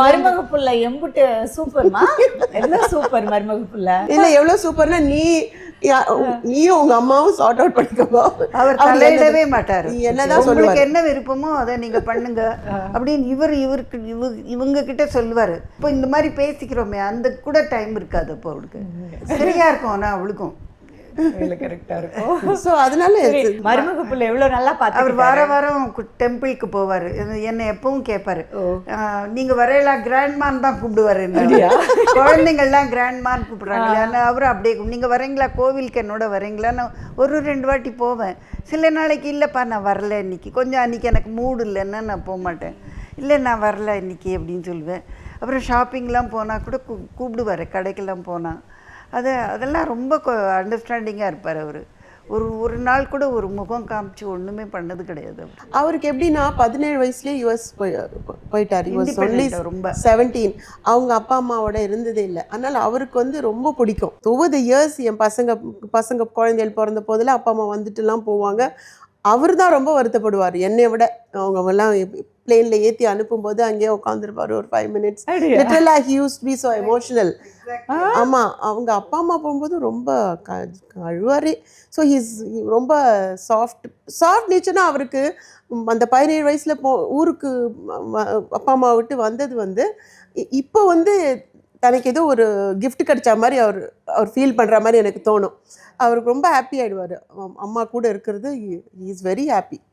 மருமக புள்ள எம்புட்டு சூப்பர்மா, எல்லாம் சூப்பர் மருமக புள்ள. இல்ல எவ்வளவு சூப்பர்னா நீயும் உங்க அம்மாவும் சார்ட் அவுட் பண்ணிக்கோங்க. அவர் தலையிடவே மாட்டாரு. என்னதான் உங்களுக்கு என்ன விருப்பமோ அதை நீங்க பண்ணுங்க அப்படின்னு இவங்க கிட்ட சொல்லுவாரு. இப்போ இந்த மாதிரி பேசிக்கிறோமே அந்த கூட டைம் இருக்காது அப்போ அவளுக்கு. சரியா இருக்கும். ஆனா அவளுக்கும் கரெக்டா இருக்கும். ஸோ அதனால மருமக புள்ள எவ்வளவு நல்லா பார்த்து. அவர் வாரம் டெம்பிளுக்கு போவார். என்னை எப்பவும் கேட்பாரு, நீங்க வரையலா கிராண்ட்மான் தான் கூப்பிடுவாரு. குழந்தைங்கள்லாம் கிராண்ட்மான் கூப்பிடுறாங்க. ஆனால் அவரும் அப்படியே நீங்க வரீங்களா கோவிலுக்கு என்னோட வரீங்களா? நான் 1-2 வாட்டி போவேன். சில நாளைக்கு இல்லைப்பா நான் வரல இன்னைக்கு, கொஞ்சம் அன்றைக்கி எனக்கு மூடு இல்லைன்னா நான் போக மாட்டேன். இல்லை நான் வரல இன்னைக்கு அப்படின்னு சொல்லுவேன். அப்புறம் ஷாப்பிங்லாம் போனால் கூட கூப்பிடுவார். கடைக்கெல்லாம் போனால் அதெல்லாம் ரொம்ப அண்டர்ஸ்டாண்டிங்காக இருப்பார் அவர். ஒரு நாள் கூட ஒரு முகம் காமிச்சு ஒன்றுமே பண்ணது கிடையாது. அவருக்கு எப்படின்னா 17 வயசுலேயே யுஎஸ் போயிட்டார். ரொம்ப 17 அவங்க அப்பா அம்மாவோட இருந்ததே இல்லை. அதனால் அவருக்கு வந்து ரொம்ப பிடிக்கும். ஓவர் த இயர்ஸ் என் பசங்க குழந்தைகள் பிறந்த போதில் அப்பா அம்மா வந்துட்டுலாம் போவாங்க. அவர் தான் ரொம்ப வருத்தப்படுவார் என்னை விட. அவங்கெல்லாம் பிளேனில் ஏற்றி அனுப்பும்போது அங்கேயே உட்காந்துருப்பார் ஒரு 5 minutes. Literally he used to be so emotional. ஆமாம், அவங்க அப்பா அம்மா போகும்போது ரொம்ப அழுவாரே. ஸோ ரொம்ப சாஃப்ட் நேச்சர்னா அவருக்கு. அந்த 17 வயசில் ஊருக்கு அப்பா அம்மா விட்டு வந்தது வந்து இப்போ வந்து தனக்கு ஏதோ ஒரு கிஃப்ட் கிடைச்ச மாதிரி அவர் ஃபீல் பண்ணுற மாதிரி எனக்கு தோணும். அவருக்கு ரொம்ப ஹாப்பி ஆகிடுவார் அம்மா கூட இருக்கிறது. He is very happy.